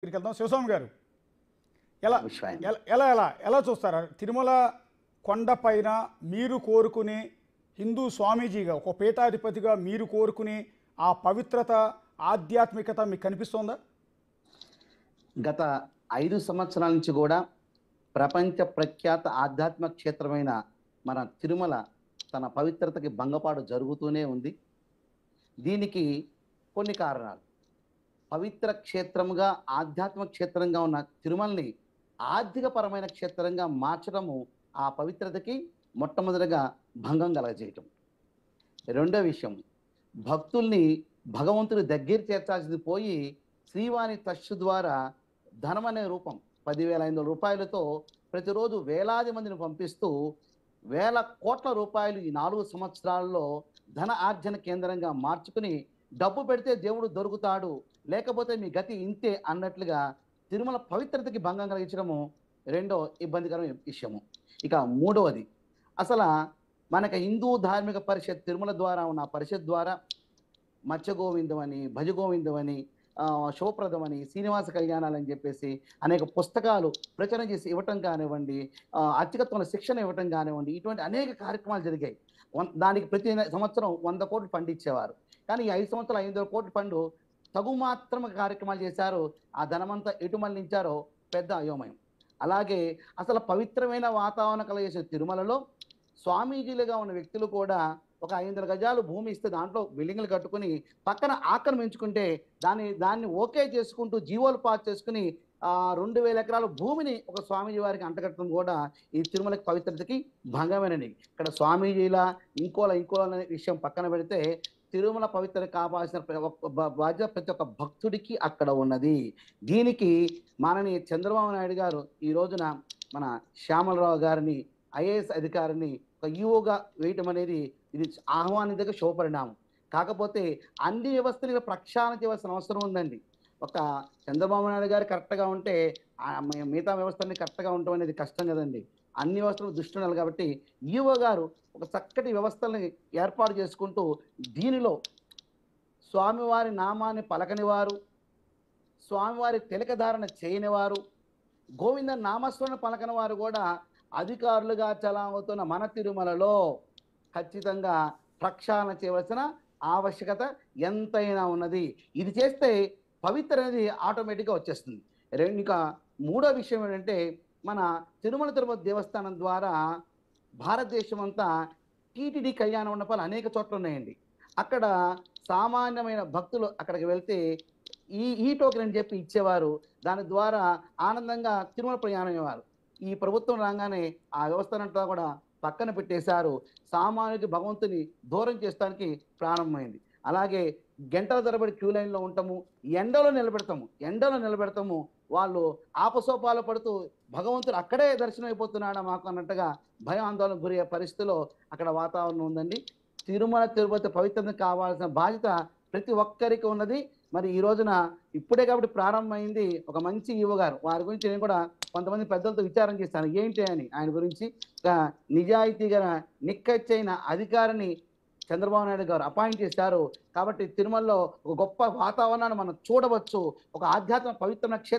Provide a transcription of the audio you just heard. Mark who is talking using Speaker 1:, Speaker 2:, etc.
Speaker 1: వెళ్దాం. శివస్వామి గారు ఎలా
Speaker 2: విశ్వాయన.
Speaker 1: ఎలా ఎలా ఎలా ఎలా చూస్తారు తిరుమల కొండపైన మీరు కోరుకునే హిందూ స్వామీజీగా ఒక పీఠాధిపతిగా మీరు కోరుకునే ఆ పవిత్రత ఆధ్యాత్మికత మీకు కనిపిస్తోందా?
Speaker 2: గత 5 సంవత్సరాల నుంచి కూడా ప్రపంచ ప్రఖ్యాత ఆధ్యాత్మిక క్షేత్రమైన మన తిరుమల తన పవిత్రతకి భంగపాటు జరుగుతూనే ఉంది. దీనికి కొన్ని కారణాలు. పవిత్ర క్షేత్రముగా, ఆధ్యాత్మిక క్షేత్రంగా ఉన్న తిరుమలని ఆర్థికపరమైన క్షేత్రంగా మార్చడము ఆ పవిత్రతకి మొట్టమొదటిగా భంగం కలగజేయటం. రెండో విషయం, భక్తుల్ని భగవంతుడి దగ్గర చేర్చాల్సింది పోయి శ్రీవాణి ట్రస్ట్ ద్వారా ధనం అనే రూపం 10,500 రూపాయలతో ప్రతిరోజు వేలాది మందిని పంపిస్తూ వేల కోట్ల రూపాయలు ఈ 4 సంవత్సరాల్లో ధన ఆర్జన కేంద్రంగా మార్చుకుని డబ్బు పెడితే దేవుడు దొరుకుతాడు, లేకపోతే మీ గతి ఇంతే అన్నట్లుగా తిరుమల పవిత్రతకి భంగం కలిగించడము రెండో ఇబ్బందికరమైన విషయము. ఇక మూడవది, అసలు మనకు హిందూ ధార్మిక పరిషత్ తిరుమల ద్వారా ఉన్న పరిషత్ ద్వారా మత్స్యగోవిందం అని, భజగోవిందం అని, శుభప్రదం అని, శ్రీనివాస కళ్యాణాలు అని చెప్పేసి అనేక పుస్తకాలు ప్రచురణ చేసి ఇవ్వటం కానివ్వండి, అర్చకత్వంలో శిక్షణ ఇవ్వటం కానివ్వండి, ఇటువంటి అనేక కార్యక్రమాలు జరిగాయి. దానికి ప్రతి సంవత్సరం 100 కోట్లు ఫండ్ ఇచ్చేవారు. కానీ ఈ 5 సంవత్సరాలు 500 కోట్ల ఫండు తగు మాత్రం కార్యక్రమాలు చేశారు. ఆ ధనమంతా ఎటు మళ్లించారో పెద్ద అయోమయం. అలాగే అసలు పవిత్రమైన వాతావరణం కలిగేసే తిరుమలలో స్వామీజీలుగా ఉన్న వ్యక్తులు కూడా ఒక 500 గజాలు భూమి ఇస్తే దాంట్లో బిల్డింగ్లు కట్టుకుని పక్కన ఆక్రమించుకుంటే దాన్ని ఓకే చేసుకుంటూ జీవోలు పాస్ చేసుకుని 2,000 ఎకరాల భూమిని ఒక స్వామీజీ వారికి అంటగట్టడం కూడా ఈ తిరుమలకి పవిత్రతకి భంగమేనండి. ఇక్కడ స్వామీజీల ఇంకోలా అనే విషయం పక్కన పెడితే తిరుమల పవిత్రత కాపాల్సిన బాధ్యత ప్రతి ఒక్క భక్తుడికి అక్కడ ఉన్నది. దీనికి మాననీయ చంద్రబాబు నాయుడు గారు ఈ రోజున మన శ్యామలరావు గారిని ఐఏఎస్ అధికారిని ఒక ఈఓగా వేయటం అనేది ఇది ఆహ్వానించక శుభపరిణామం. కాకపోతే అన్ని వ్యవస్థలు ప్రక్షాళన చేయవలసిన అవసరం ఉందండి. ఒక చంద్రబాబు నాయుడు గారు కరెక్ట్గా ఉంటే మిగతా వ్యవస్థని కరెక్ట్గా ఉండటం అనేది కష్టం కదండి. అన్ని వ్యవస్థలు దృష్టి ఉండాలి. కాబట్టి ఈఓ గారు ఒక చక్కటి వ్యవస్థల్ని ఏర్పాటు చేసుకుంటూ దీనిలో స్వామివారి నామాన్ని పలకని వారు, స్వామివారి తిలకధారణ చేయని వారు, గోవింద నామస్మరణ పలకని వారు కూడా అధికారులుగా చలామవుతున్న మన తిరుమలలో ఖచ్చితంగా ప్రక్షాళన చేయవలసిన ఆవశ్యకత ఎంతైనా ఉన్నది. ఇది చేస్తే పవిత్ర అనేది ఆటోమేటిక్గా వచ్చేస్తుంది. ఇంకా మూడో విషయం ఏంటంటే, మన తిరుమల తిరుపతి దేవస్థానం ద్వారా భారతదేశం అంతా టీటీడీ కళ్యాణ మండపాలు అనేక చోట్ల ఉన్నాయండి. అక్కడ సామాన్యమైన భక్తులు అక్కడికి వెళ్తే ఈ టోకెన్ అని చెప్పి ఇచ్చేవారు. దాని ద్వారా ఆనందంగా తిరుమల ప్రయాణం అయ్యేవారు. ఈ ప్రభుత్వం రాగానే ఆ వ్యవస్థనంతా కూడా పక్కన పెట్టేశారు. సామాన్యుడికి భగవంతుని దూరం చేస్తానికి ప్రారంభమైంది. అలాగే గంటల తరబడి క్యూ లైన్లో ఉంటాము, ఎండలో నిలబెడతాము. వాళ్ళు ఆపసోపాలు పడుతూ భగవంతుడు అక్కడే దర్శనం అయిపోతున్నాడా మాకు అన్నట్టుగా భయం ఆందోళన గురయ్యే పరిస్థితిలో అక్కడ వాతావరణం ఉందండి. తిరుమల తిరుపతి పవిత్రత కావాల్సిన బాధ్యత ప్రతి ఒక్కరికి ఉన్నది. మరి ఈ రోజున ఇప్పుడే కాబట్టి ప్రారంభమైంది. ఒక మంచి ఈవో గారు, వారి గురించి నేను కూడా కొంతమంది పెద్దలతో విచారం చేశాను ఏంటి అని. ఆయన గురించి నిజాయితీగా నిక్కచ్చైన అధికారిని చంద్రబాబు నాయుడు గారు అపాయింట్ చేశారు. కాబట్టి తిరుమలలో ఒక గొప్ప వాతావరణాన్ని మనం చూడవచ్చు. ఒక ఆధ్యాత్మిక పవిత్రమైన క్షేత్రం